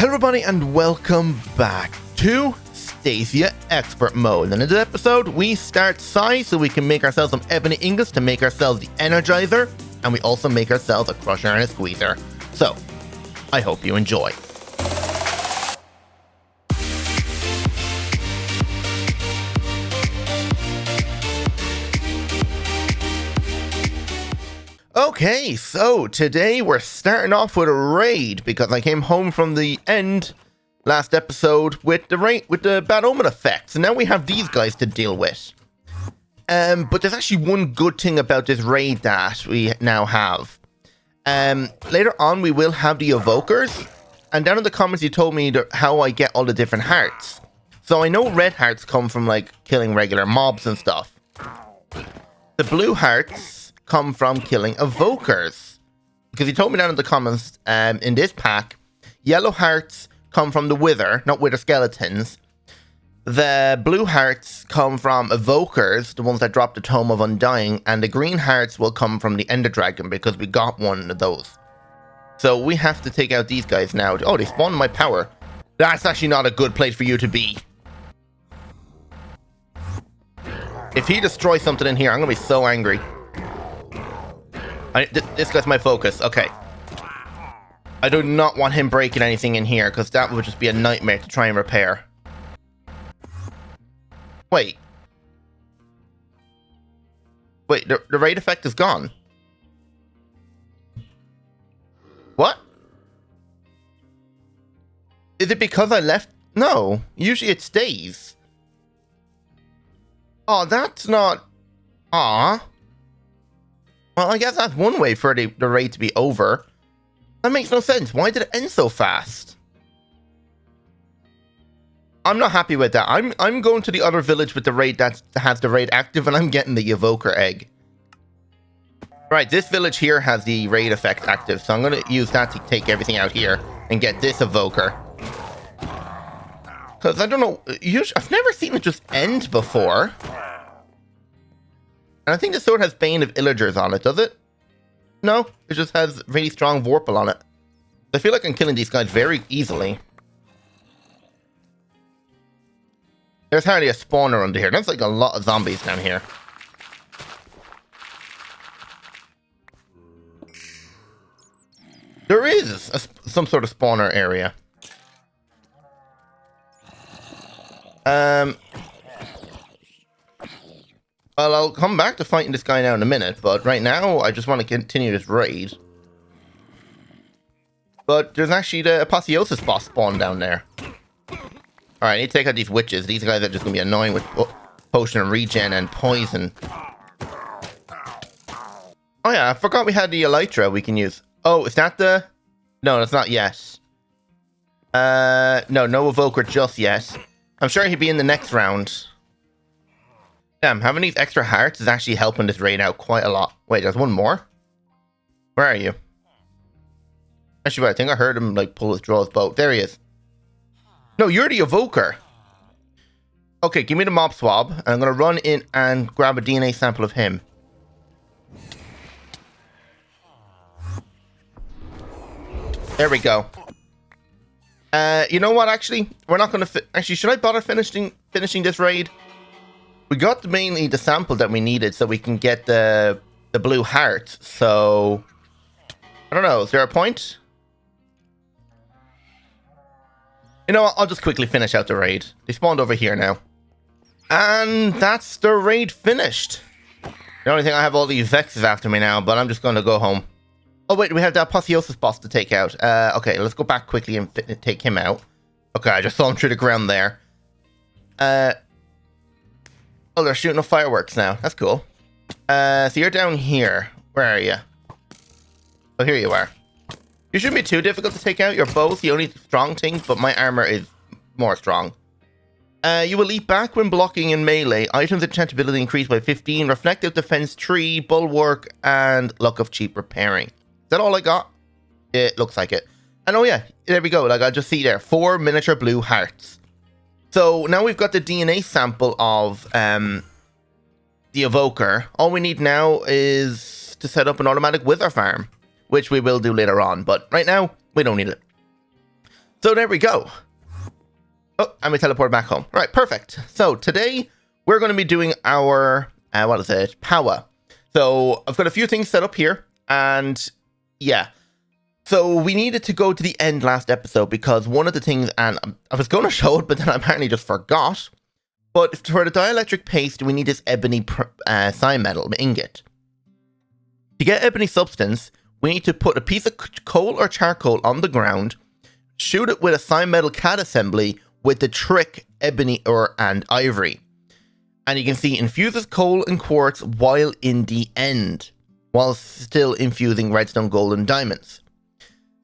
Hello everybody and welcome back to Stacia Expert Mode. And in this episode we start size so we can make ourselves some ebony ingots to make ourselves the energizer, and we also make ourselves a crusher and a squeezer. So I hope you enjoy. Okay, so today we're starting off with a raid because I came home from the end last episode with the bad omen effects, and now we have these guys to deal with. But there's actually one good thing about this raid that we now have. Later on we will have the evokers, and down in the comments you told me how I get all the different hearts. So I know red hearts come from like killing regular mobs and stuff. The blue hearts come from killing evokers, because he told me down in the comments in this pack yellow hearts come from the wither, not wither skeletons. The blue hearts come from evokers, the ones that drop the tome of undying, and the green hearts will come from the ender dragon because we got one of those. So we have to take out these guys now. Oh, they spawned my power. That's actually not a good place for you to be. If he destroys something in here, I'm gonna be so angry. This guy's my focus. Okay. I do not want him breaking anything in here, because that would just be a nightmare to try and repair. Wait. Wait, the raid effect is gone. What? Is it because I left? No. Usually it stays. Oh, that's not... Aw. Well, I guess that's one way for the raid to be over. That makes no sense. Why did it end so fast? I'm not happy with that. I'm going to the other village with the raid that has the raid active, and I'm getting the evoker egg. Right, this village here has the raid effect active, so I'm going to use that to take everything out here and get this evoker. Because I don't know, I've never seen it just end before. And I think the sword has Bane of Illagers on it, does it? No, it just has really strong Vorpal on it. I feel like I'm killing these guys very easily. There's hardly a spawner under here. That's like a lot of zombies down here. There is some sort of spawner area. Well, I'll come back to fighting this guy now in a minute, but right now I just want to continue this raid. But there's actually the Apotheosis boss spawn down there. Alright, I need to take out these witches. These guys are just going to be annoying with potion and regen and poison. Oh yeah, I forgot we had the Elytra we can use. Oh, is that the... No, that's not yet. No evoker just yet. I'm sure he'd be in the next round. Damn, having these extra hearts is actually helping this raid out quite a lot. Wait, there's one more? Where are you? Actually, I think I heard him like draw his bow. There he is. No, you're the evoker. Okay, give me the mob swab. I'm going to run in and grab a DNA sample of him. There we go. You know what, actually? We're not going to... Actually, should I bother finishing this raid? We got mainly the sample that we needed so we can get the blue heart. So, I don't know. Is there a point? You know what? I'll just quickly finish out the raid. They spawned over here now. And that's the raid finished. The only thing, I have all these Vexes after me now, but I'm just going to go home. Oh, wait. We have the Apotheosis boss to take out. Okay, let's go back quickly and take him out. Okay, I just saw him through the ground there. Oh, they're shooting off fireworks now. That's cool. So you're down here. Where are you? Oh, here you are. You shouldn't be too difficult to take out. You're both the only strong thing, but my armor is more strong. You will leap back when blocking in melee. Items enchantability increased by 15. Reflective defense 3. Bulwark and luck of cheap repairing. Is that all I got? It looks like it. And oh yeah, there we go. Like I just see there. 4 miniature blue hearts. So now we've got the DNA sample of the evoker. All we need now is to set up an automatic wither farm, which we will do later on. But right now, we don't need it. So there we go. Oh, and we teleport back home. Right, perfect. So today we're going to be doing our, Powah. So I've got a few things set up here, and yeah. So we needed to go to the end last episode because one of the things, and I was going to show it, but then I apparently just forgot. But for the dielectric paste, we need this ebony metal ingot. To get ebony substance, we need to put a piece of coal or charcoal on the ground, shoot it with a metal CAD assembly with the trick ebony and ivory. And you can see infuses coal and quartz while in the end, while still infusing redstone, gold, and diamonds.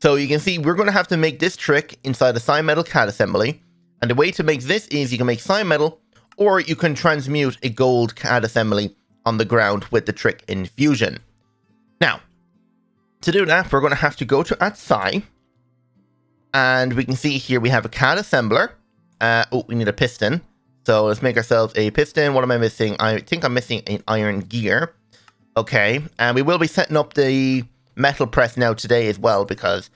So you can see we're going to have to make this trick inside a metal CAD assembly. And the way to make this is you can make metal, or you can transmute a gold CAD assembly on the ground with the trick infusion. Now, to do that, we're going to have to go to Sci. And we can see here we have a CAD assembler. We need a piston. So let's make ourselves a piston. What am I missing? I think I'm missing an iron gear. Okay, and we will be setting up the metal press now today as well, because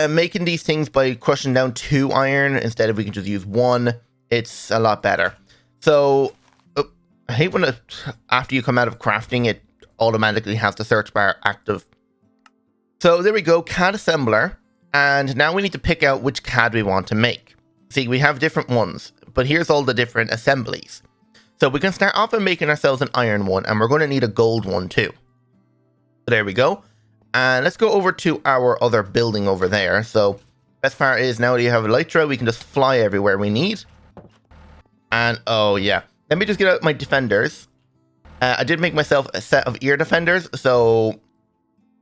making these things by crushing down 2 iron instead of we can just use 1, it's a lot better. So I hate when after you come out of crafting, it automatically has the search bar active. So there we go, CAD assembler, and now we need to pick out which CAD we want to make. See, we have different ones, but here's all the different assemblies. So we can start off by making ourselves an iron one, and we're going to need a gold one too. So there we go. And let's go over to our other building over there. So best part is now that you have elytra, we can just fly everywhere we need. And oh yeah, let me just get out my defenders. I did make myself a set of ear defenders, so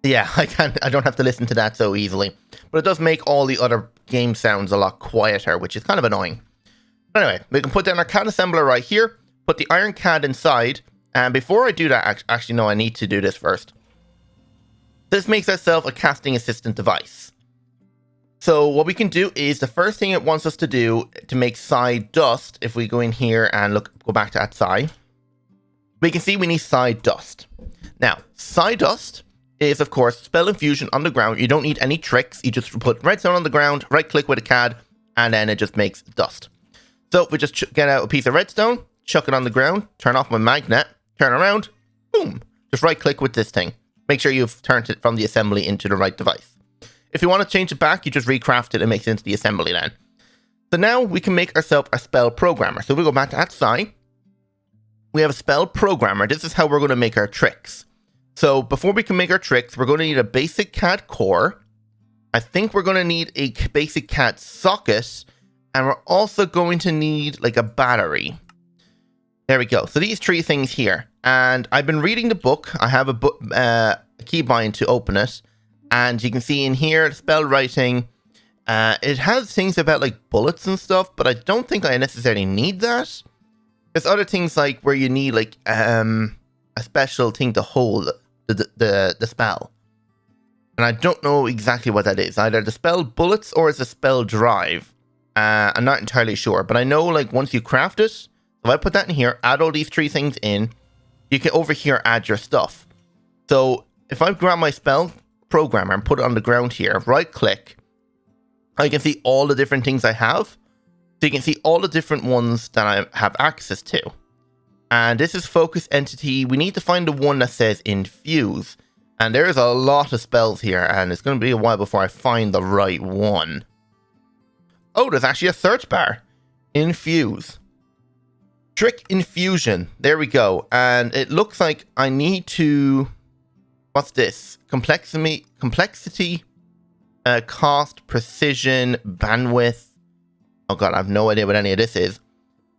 yeah, I don't have to listen to that so easily. But it does make all the other game sounds a lot quieter, which is kind of annoying. But anyway, we can put down our CAD assembler right here, put the iron CAD inside, and before I do that, actually no, I need to do this first. This makes ourselves a casting assistant device. So what we can do is the first thing it wants us to do to make dust, if we go in here and go back to Sci, we can see we need dust. Now, dust is of course spell infusion on the ground. You don't need any tricks. You just put redstone on the ground, right click with a CAD, and then it just makes dust. So if we just get out a piece of redstone, chuck it on the ground, turn off my magnet, turn around, boom, just right click with this thing. Make sure you've turned it from the assembly into the right device. If you want to change it back, you just recraft it and make it into the assembly then. So now we can make ourselves a spell programmer. So we go back to Sci. We have a spell programmer. This is how we're going to make our tricks. So before we can make our tricks, we're going to need a basic CAD core. I think we're going to need a basic CAD socket. And we're also going to need like a battery. There we go. So these 3 things here. And I've been reading the book. I have a book, a keybind to open it. And you can see in here, spell writing. It has things about like bullets and stuff, but I don't think I necessarily need that. There's other things like where you need like a special thing to hold the spell. And I don't know exactly what that is. Either the spell bullets or it's a spell drive. I'm not entirely sure, but I know like once you craft it, if I put that in here, add all these 3 things in, you can over here add your stuff. So if I grab my spell programmer and put it on the ground here, right click, I can see all the different things I have. So you can see all the different ones that I have access to. And this is focus entity. We need to find the one that says infuse. And there's a lot of spells here, and it's going to be a while before I find the right one. Oh, there's actually a search bar. Infuse. Trick infusion. There we go. And it looks like I need to... What's this? Complexity, cost, precision, bandwidth. Oh god, I have no idea what any of this is.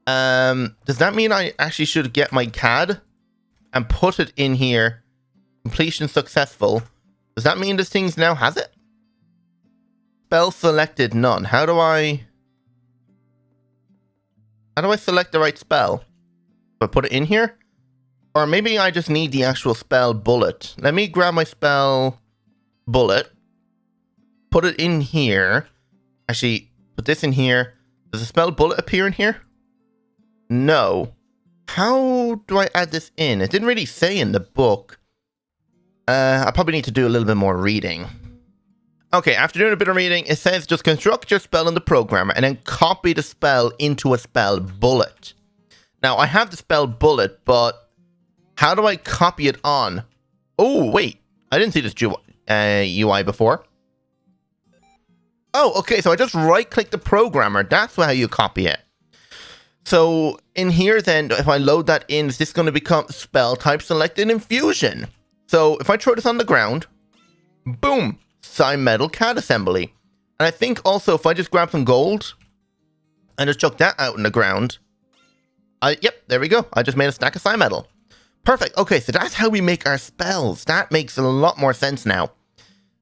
Does that mean I actually should get my CAD and put it in here? Completion successful. Does that mean this thing now has it? Spell selected none. How do I select the right spell? Do I put it in here? Or maybe I just need the actual spell bullet. Let me grab my spell bullet. Put it in here. Actually, put this in here. Does the spell bullet appear in here? No. How do I add this in? It didn't really say in the book. I probably need to do a little bit more reading. Okay, after doing a bit of reading, it says just construct your spell in the programmer and then copy the spell into a spell bullet. Now, I have the spell bullet, but how do I copy it on? Oh, wait. I didn't see this UI before. Oh, okay, so I just right-click the programmer. That's how you copy it. So, in here then, if I load that in, is this going to become spell type selected infusion? So, if I throw this on the ground, boom, Metal CAD assembly. And I think also if I just grab some gold and just chuck that out in the ground, yep, there we go. I just made a stack of Metal. Perfect. Okay, so that's how we make our spells. That makes a lot more sense now.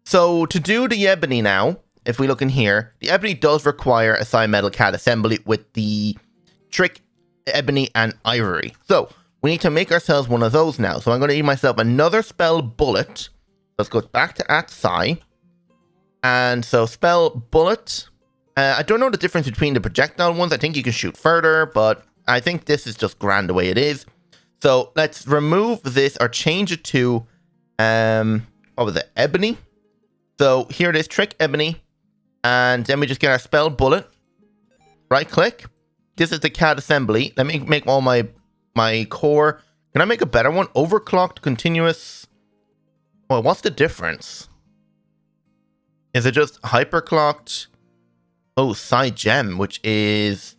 So to do the Ebony now, if we look in here, the Ebony does require a Metal CAD assembly with the Trick, Ebony, and Ivory. So we need to make ourselves one of those now. So I'm going to need myself another spell bullet. Let's go back to @Psi. And so spell bullet. I don't know the difference between the projectile ones. I think you can shoot further, but I think this is just grand the way it is. So let's remove this or change it to, what was it, Ebony. So here it is, Trick Ebony. And then we just get our spell bullet. Right click. This is the CAD assembly. Let me make all my core. Can I make a better one? Overclocked, continuous. Well, what's the difference? Is it just hyperclocked? Oh, side gem, which is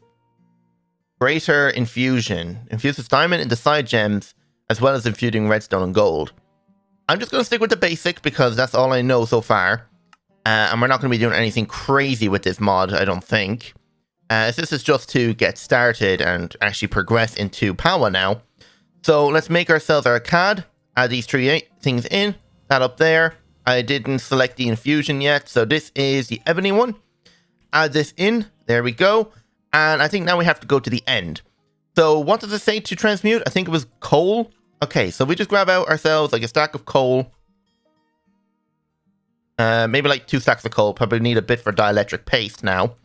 greater infusion. Infuses diamond into side gems, as well as infusing redstone and gold. I'm just going to stick with the basic, because that's all I know so far. And we're not going to be doing anything crazy with this mod, I don't think. This is just to get started and actually progress into Powah now. So let's make ourselves our CAD. Add these three things in. That up there. I didn't select the infusion yet, so this is the Ebony one. Add this in. There we go. And I think now we have to go to the end. So what does it say to transmute? I think it was coal. Okay, so we just grab out ourselves like a stack of coal. Maybe like 2 stacks of coal. Probably need a bit for dielectric paste now.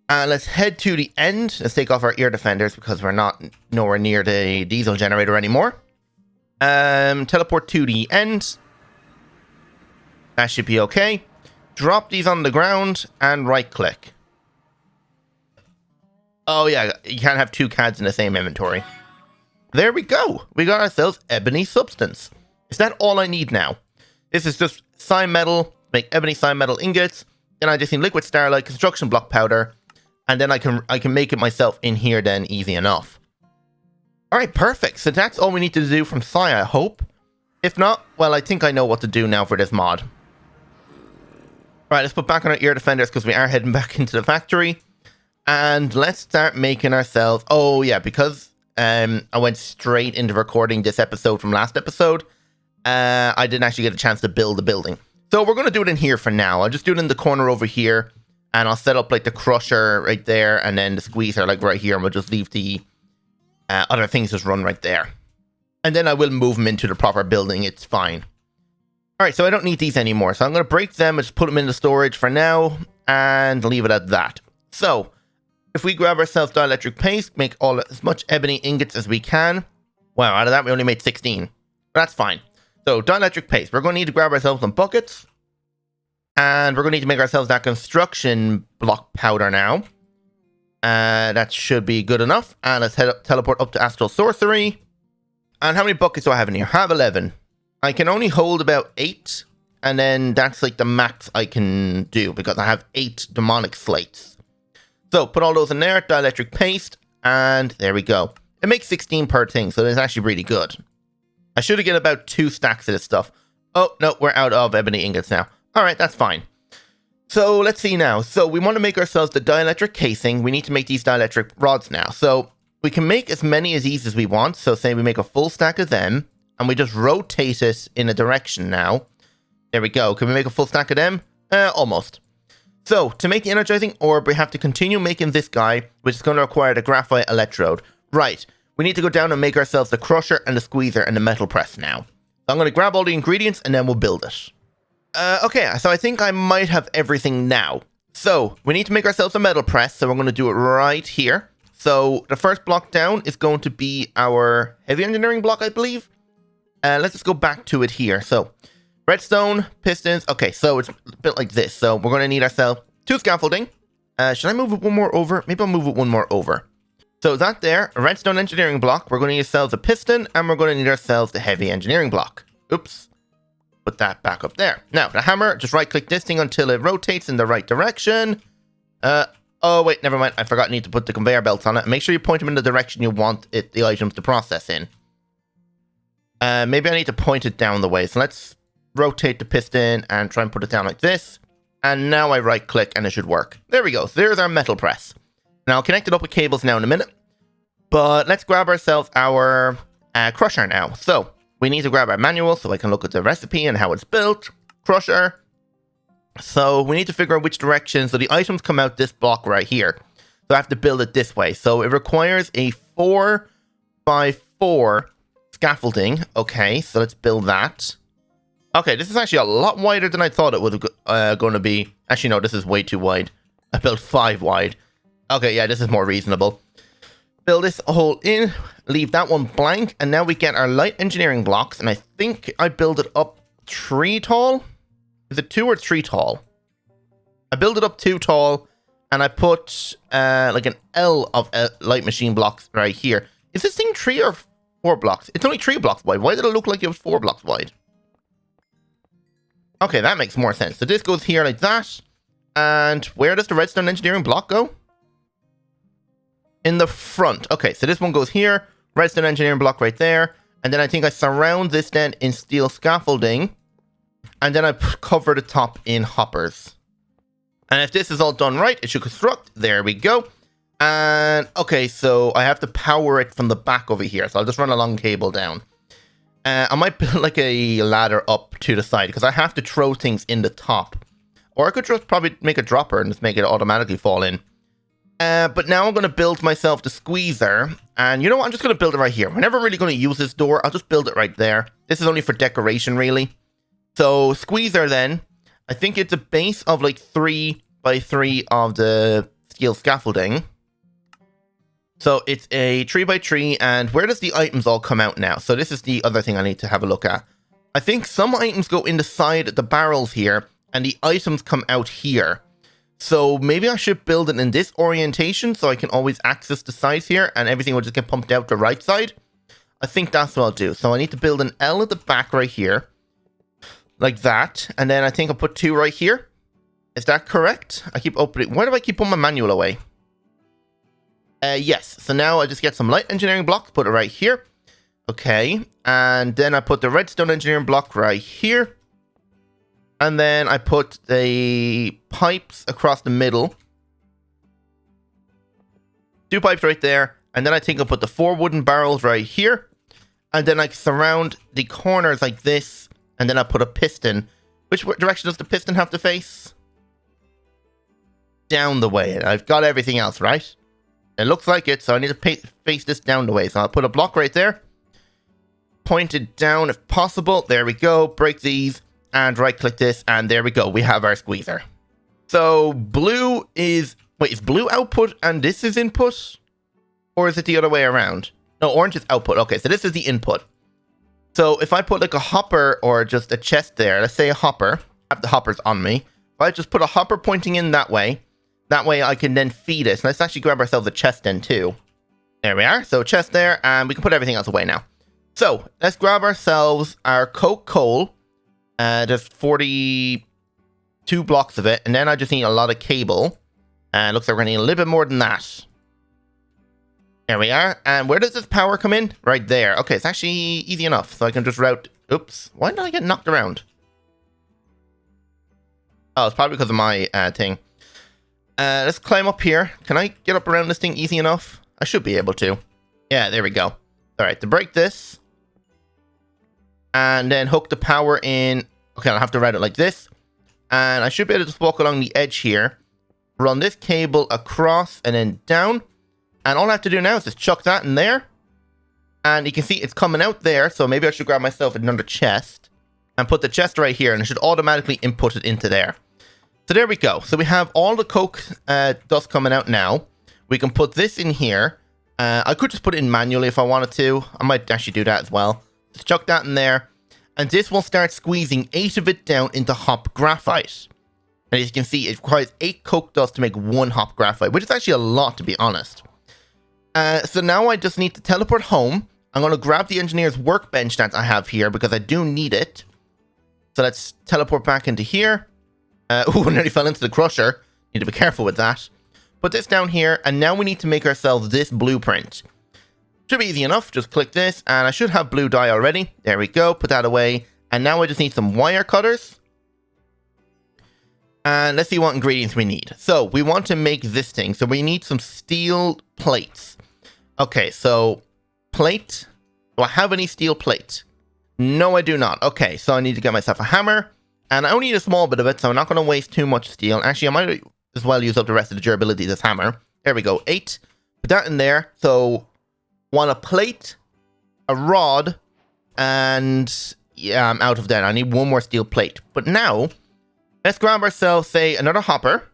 And let's head to the end. Let's take off our ear defenders because we're not nowhere near the diesel generator anymore. Teleport to the end. That should be okay. Drop these on the ground and right click. Oh yeah, you can't have 2 CADs in the same inventory. There we go. We got ourselves Ebony Substance. Is that all I need now? This is just Metal, make Ebony Metal ingots. Then I just need liquid starlight, construction block powder. And then I can make it myself in here then, easy enough. Alright, perfect. So that's all we need to do from Psi, I hope. If not, well, I think I know what to do now for this mod. Right, let's put back on our ear defenders because we are heading back into the factory. And let's start making ourselves... Oh, yeah, because I went straight into recording this episode from last episode, I didn't actually get a chance to build the building. So we're going to do it in here for now. I'll just do it in the corner over here. And I'll set up like the crusher right there and then the squeezer like right here. And we'll just leave the other things just run right there. And then I will move them into the proper building. It's fine. Alright, so I don't need these anymore. So I'm going to break them and just put them into storage for now. And leave it at that. So, if we grab ourselves dielectric paste, make as much ebony ingots as we can. Wow, out of that we only made 16. That's fine. So, dielectric paste. We're going to need to grab ourselves some buckets. And we're going to need to make ourselves that construction block powder now. That should be good enough. And let's teleport up to Astral Sorcery. And how many buckets do I have in here? I have 11. I can only hold about 8. And then that's like the max I can do because I have 8 demonic slates. So put all those in there. Dielectric paste. And there we go. It makes 16 per thing. So it's actually really good. I should have get about 2 stacks of this stuff. Oh, no. We're out of ebony ingots now. Alright, that's fine. So, let's see now. So, we want to make ourselves the dielectric casing. We need to make these dielectric rods now. So, we can make as many of these as we want. So, say we make a full stack of them. And we just rotate it in a direction now. There we go. Can we make a full stack of them? Almost. So, to make the energizing orb, we have to continue making this guy, which is going to require the graphite electrode. Right. We need to go down and make ourselves the crusher and the squeezer and the metal press now. So, I'm going to grab all the ingredients and then we'll build it. Okay, so I think I might have everything now. So, we need to make ourselves a metal press, so we're going to do it right here. So, the first block down is going to be our heavy engineering block, I believe. Let's just go back to it here. So, Redstone, pistons. Okay, so it's built like this. So we're going to need ourselves 2 scaffolding. Should I move it one more over? Maybe I'll move it one more over. So that there, a redstone engineering block. We're going to need ourselves a piston, and we're going to need ourselves the heavy engineering block. Oops. Put that back up there. Now, the hammer, just right-click this thing until it rotates in the right direction. Oh, wait, never mind. I forgot I need to put the conveyor belts on it. Make sure you point them in the direction you want the items to process in. Maybe I need to point it down the way. So let's rotate the piston and try and put it down like this. And now I right-click and it should work. There we go. So there's our metal press. Now, I'll connect it up with cables now in a minute. But let's grab ourselves our crusher now. So we need to grab our manual so I can look at the recipe and how it's built. Crusher. So we need to figure out which direction. So the items come out this block right here. So I have to build it this way. So it requires a 4x4 scaffolding. Okay, so let's build that. Okay, this is actually a lot wider than I thought it was going to be. Actually, no, this is way too wide. I built 5 wide. Okay, yeah, this is more reasonable. Fill this hole in, leave that one blank, and now we get our light engineering blocks, and I think I build it up 3 tall? Is it 2 or 3 tall? I build it up 2 tall, and I put like an L of light machine blocks right here. Is this thing 3 or 4 blocks? It's only 3 blocks wide. Why did it look like it was 4 blocks wide? Okay, that makes more sense. So this goes here like that, and where does the redstone engineering block go? In the front. Okay, so this one goes here, redstone engineering block right there, and then I think I surround this then in steel scaffolding, and then I cover the top in hoppers. And if this is all done right, it should construct. There we go. And okay, so I have to power it from the back over here, so I'll just run a long cable down. I might build like a ladder up to the side, because I have to throw things in the top. Or I could just probably make a dropper and just make it automatically fall in. But now I'm going to build myself the squeezer. And you know what? I'm just going to build it right here. We're never really going to use this door. I'll just build it right there. This is only for decoration, really. So squeezer then. I think it's a base of like 3x3 of the steel scaffolding. So it's a 3x3. And where does the items all come out now? So this is the other thing I need to have a look at. I think some items go in the side of the barrels here. And the items come out here. So maybe I should build it in this orientation so I can always access the sides here and everything will just get pumped out the right side. I think that's what I'll do. So I need to build an L at the back right here. Like that. And then I think I'll put 2 right here. Is that correct? I keep opening. Why do I keep putting my manual away? Yes. So now I just get some light engineering blocks, put it right here. Okay. And then I put the redstone engineering block right here. And then I put the pipes across the middle. 2 pipes right there. And then I think I'll put the 4 wooden barrels right here. And then I surround the corners like this. And then I put a piston. Which direction does the piston have to face? Down the way. I've got everything else, right? It looks like it. So I need to face this down the way. So I'll put a block right there. Point it down if possible. There we go. Break these. And right click this, and there we go. We have our squeezer. So blue is... Wait, is blue output and this is input? Or is it the other way around? No, orange is output. Okay, so this is the input. So if I put like a hopper or just a chest there, let's say a hopper. I have the hoppers on me. If I just put a hopper pointing in that way I can then feed it. So let's actually grab ourselves a chest then too. There we are. So chest there, and we can put everything else away now. So let's grab ourselves our coke coal. There's 42 blocks of it, and then I just need a lot of cable. And looks like we're going to need a little bit more than that. There we are. And where does this power come in? Right there. Okay, it's actually easy enough. So I can just route... Oops. Why did I get knocked around? Oh, it's probably because of my thing. Let's climb up here. Can I get up around this thing easy enough? I should be able to. Yeah, there we go. Alright, to break this... And then hook the power in. Okay, I'll have to route it like this. And I should be able to just walk along the edge here. Run this cable across and then down. And all I have to do now is just chuck that in there. And you can see it's coming out there. So maybe I should grab myself another chest. And put the chest right here. And it should automatically input it into there. So there we go. So we have all the coke dust coming out now. We can put this in here. I could just put it in manually if I wanted to. I might actually do that as well. Just chuck that in there. And this will start squeezing 8 of it down into hop graphite. And as you can see, it requires 8 coke dust to make 1 hop graphite, which is actually a lot, to be honest. So now I just need to teleport home. I'm going to grab the engineer's workbench that I have here because I do need it. So let's teleport back into here. Ooh, I nearly fell into the crusher. Need to be careful with that. Put this down here, and now we need to make ourselves this blueprint. Should be easy enough. Just click this, and I should have blue dye already. There we go. Put that away. And now I just need some wire cutters. And let's see what ingredients we need. So we want to make this thing. So we need some steel plates. Okay, so plate. Do I have any steel plate? No, I do not. Okay, so I need to get myself a hammer. And I only need a small bit of it, so I'm not going to waste too much steel. Actually, I might as well use up the rest of the durability of this hammer. There we go, 8. Put that in there. So, want a plate, a rod, and yeah, I'm out of that. I need one more steel plate. But now, let's grab ourselves, say, another hopper.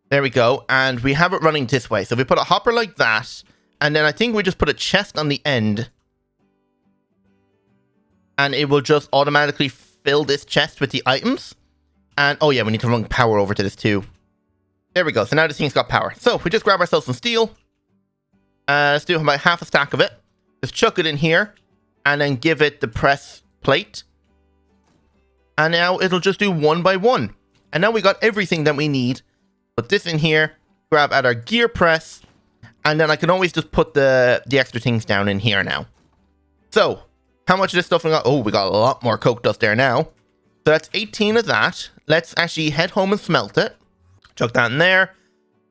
There we go. And we have it running this way. So we put a hopper like that. And then I think we just put a chest on the end. And it will just automatically fill this chest with the items. And, oh yeah, we need to run power over to this too. There we go. So now this thing's got power. So we just grab ourselves some steel. Let's do about half a stack of it. Just chuck it in here. And then give it the press plate. And now it'll just do 1 by 1. And now we got everything that we need. Put this in here. Grab at our gear press. And then I can always just put the extra things down in here now. So, how much of this stuff we got? Oh, we got a lot more coke dust there now. So that's 18 of that. Let's actually head home and smelt it. Chuck that in there.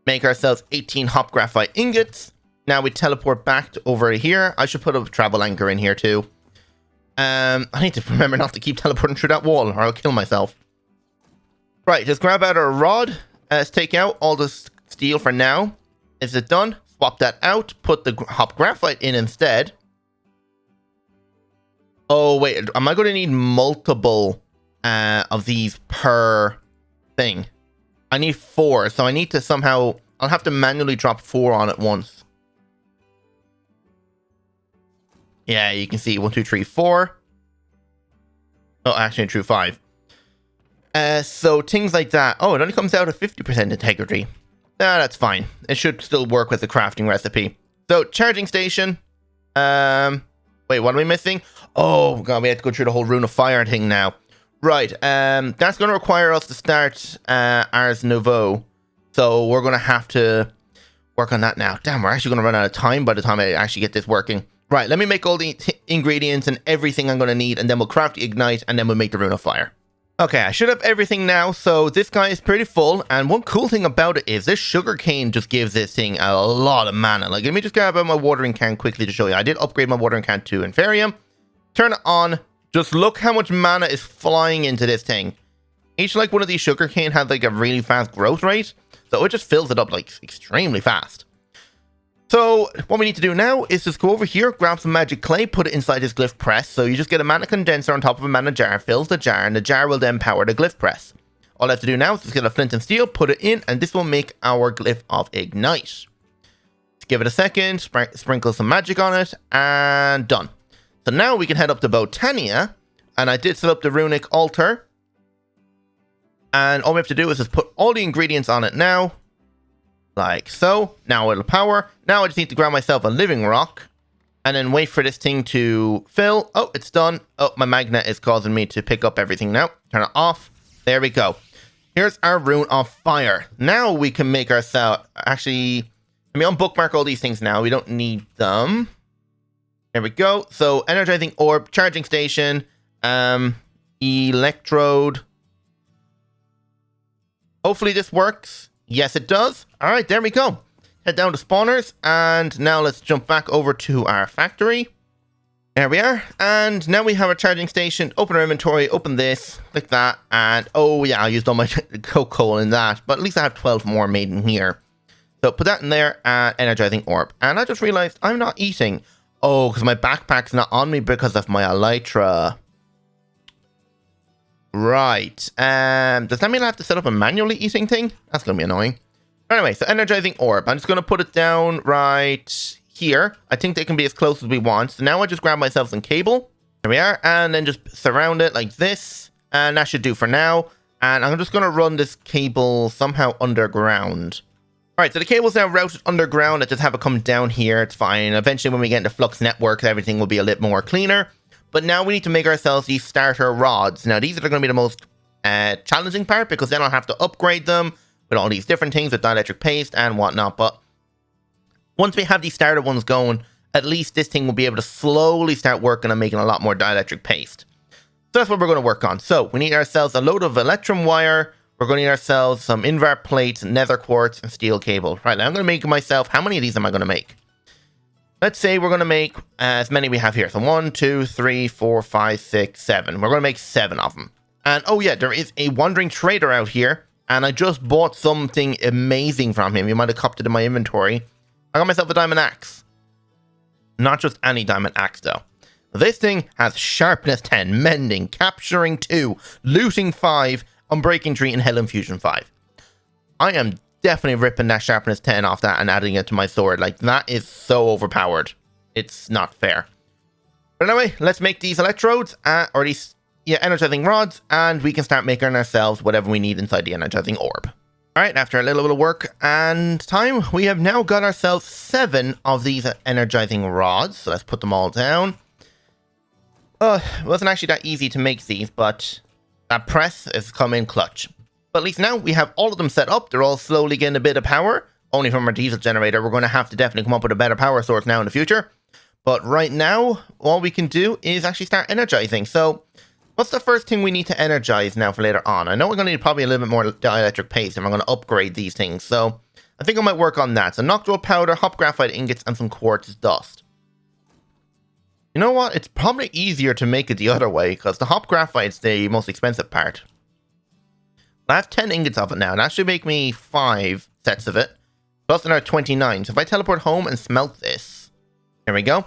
Make ourselves 18 hop graphite ingots. Now we teleport back to over here. I should put a travel anchor in here too. I need to remember not to keep teleporting through that wall or I'll kill myself. Right, just grab out our rod. Let's take out all the steel for now. Is it done? Swap that out. Put the hop graphite in instead. Oh, wait. Am I going to need multiple of these per thing? I need 4. So I need to somehow... I'll have to manually drop 4 on at once. Yeah, you can see 1, 2, 3, 4. Oh, actually, true 5. So things like that. Oh, it only comes out at 50% integrity. That's fine. It should still work with the crafting recipe. So, charging station. Wait, what are we missing? Oh, God, we have to go through the whole Rune of Fire thing now. Right, that's going to require us to start Ars Nouveau. So, we're going to have to work on that now. Damn, we're actually going to run out of time by the time I actually get this working. Right, let me make all the ingredients and everything I'm going to need, and then we'll craft the Ignite, and then we'll make the Rune of Fire. Okay, I should have everything now, so this guy is pretty full, and one cool thing about it is this sugarcane just gives this thing a lot of mana. Like, let me just grab out my watering can quickly to show you. I did upgrade my watering can to Inferium. Turn it on. Just look how much mana is flying into this thing. Each, like, one of these sugarcane had, like, a really fast growth rate, so it just fills it up, like, extremely fast. So, what we need to do now is just go over here, grab some magic clay, put it inside this glyph press. So you just get a mana condenser on top of a mana jar, fills the jar, and the jar will then power the glyph press. All I have to do now is just get a flint and steel, put it in, and this will make our glyph of Ignite. Let's give it a second, sprinkle some magic on it, and done. So now we can head up to Botania, and I did set up the runic altar. And all we have to do is just put all the ingredients on it now. Like so. Now it'll power. Now I just need to grab myself a living rock and then wait for this thing to fill. Oh, it's done. Oh, my magnet is causing me to pick up everything now. Turn it off. There we go. Here's our Rune of Fire. Now we can make ourselves... Actually, let me unbookmark all these things now. We don't need them. There we go. So, Energizing Orb, Charging Station, Electrode. Hopefully this works. Yes, it does. All right, there we go. Head down to spawners, and now let's jump back over to our factory. There we are, and now we have a charging station. Open our inventory, open this, click that, and oh yeah, I used all my coke coal in that, but at least I have 12 more made in here. So put that in there, and Energizing Orb. And I just realized I'm not eating. Oh, because my backpack's not on me because of my elytra. Right. Does that mean I have to set up a manually eating thing? That's going to be annoying. Anyway, so Energizing Orb. I'm just going to put it down right here. I think they can be as close as we want. So now I just grab myself some cable. There we are. And then just surround it like this. And that should do for now. And I'm just going to run this cable somehow underground. Alright, so the cable's now routed underground. I just have it come down here. It's fine. Eventually, when we get into Flux networks, everything will be a little more cleaner. But now we need to make ourselves these starter rods. Now, these are going to be the most challenging part, because then I'll have to upgrade them with all these different things with dielectric paste and whatnot. But once we have these starter ones going, at least this thing will be able to slowly start working on making a lot more dielectric paste. So that's what we're going to work on. So we need ourselves a load of electrum wire. We're going to need ourselves some invert plates, nether quartz, and steel cable. Right, now I'm going to make myself, how many of these am I going to make? Let's say we're going to make as many we have here. So 1, 2, 3, 4, 5, 6, 7. We're going to make 7 of them. And oh yeah, there is a wandering trader out here. And I just bought something amazing from him. You might have copped it in my inventory. I got myself a diamond axe. Not just any diamond axe though. This thing has sharpness 10, mending, capturing 2, looting 5, unbreaking 3, and hell infusion 5. I am definitely ripping that sharpness 10 off that and adding it to my sword. Like, that is so overpowered. It's not fair. But anyway, let's make these electrodes, or these energizing rods, and we can start making ourselves whatever we need inside the energizing orb. Alright, after a little bit of work and time, we have now got ourselves 7 of these energizing rods. So let's put them all down. It wasn't actually that easy to make these, but that press has come in clutch. But at least now we have all of them set up. They're all slowly getting a bit of power. Only from our diesel generator. We're going to have to definitely come up with a better power source now in the future. But right now, all we can do is actually start energizing. So what's the first thing we need to energize now for later on? I know we're going to need probably a little bit more dielectric paste if I'm going to upgrade these things. So I think I might work on that. So noctral powder, hop graphite ingots, and some quartz dust. You know what? It's probably easier to make it the other way, because the hop graphite's the most expensive part. I have 10 ingots of it now. That should make me 5 sets of it. Plus another 29. So if I teleport home and smelt this. Here we go.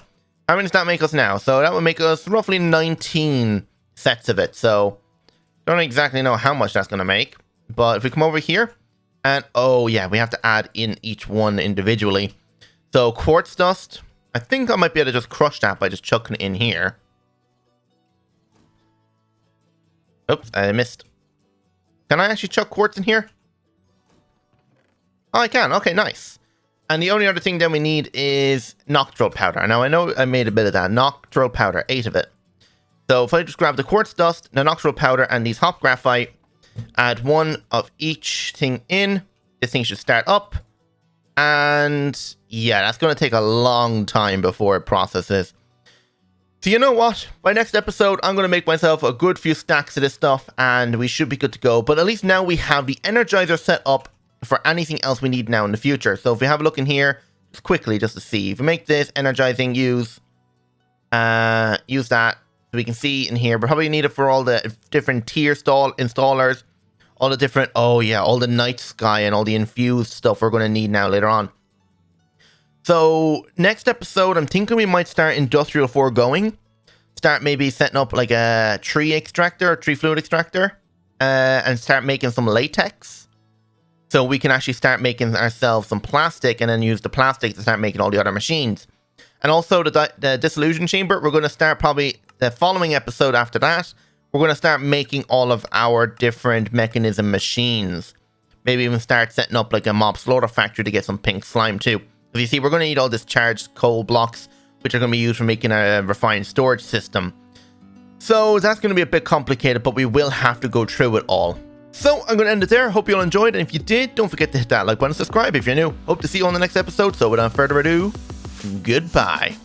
How many does that make us now? So that would make us roughly 19 sets of it. So don't exactly know how much that's going to make. But if we come over here. And oh yeah, we have to add in each one individually. So quartz dust. I think I might be able to just crush that by just chucking it in here. Oops, I missed. Can I actually chuck quartz in here? Oh, I can. Okay, nice. And the only other thing then we need is noctral powder. Now, I know I made a bit of that. Noctral powder, 8 of it. So if I just grab the quartz dust, the noctral powder, and these hop graphite, add 1 of each thing in. This thing should start up. And yeah, that's going to take a long time before it processes. So you know what? By next episode, I'm going to make myself a good few stacks of this stuff and we should be good to go. But at least now we have the energizer set up for anything else we need now in the future. So if we have a look in here, just quickly, just to see. If we make this energizing, use that. So we can see in here, we probably need it for all the different tier installers. All the different, oh yeah, all the night sky and all the infused stuff we're going to need now later on. So next episode, I'm thinking we might start industrial foregoing. Start maybe setting up like a tree extractor, tree fluid extractor, and start making some latex. So we can actually start making ourselves some plastic and then use the plastic to start making all the other machines. And also the dissolution chamber, we're going to start probably the following episode after that. We're going to start making all of our different Mekanism machines. Maybe even start setting up like a mob slaughter factory to get some pink slime too. As you see, we're going to need all this charged coal blocks, which are going to be used for making a refined storage system. So that's going to be a bit complicated, but we will have to go through it all. So I'm going to end it there. Hope you all enjoyed. And if you did, don't forget to hit that like button and subscribe if you're new. Hope to see you on the next episode. So without further ado, goodbye.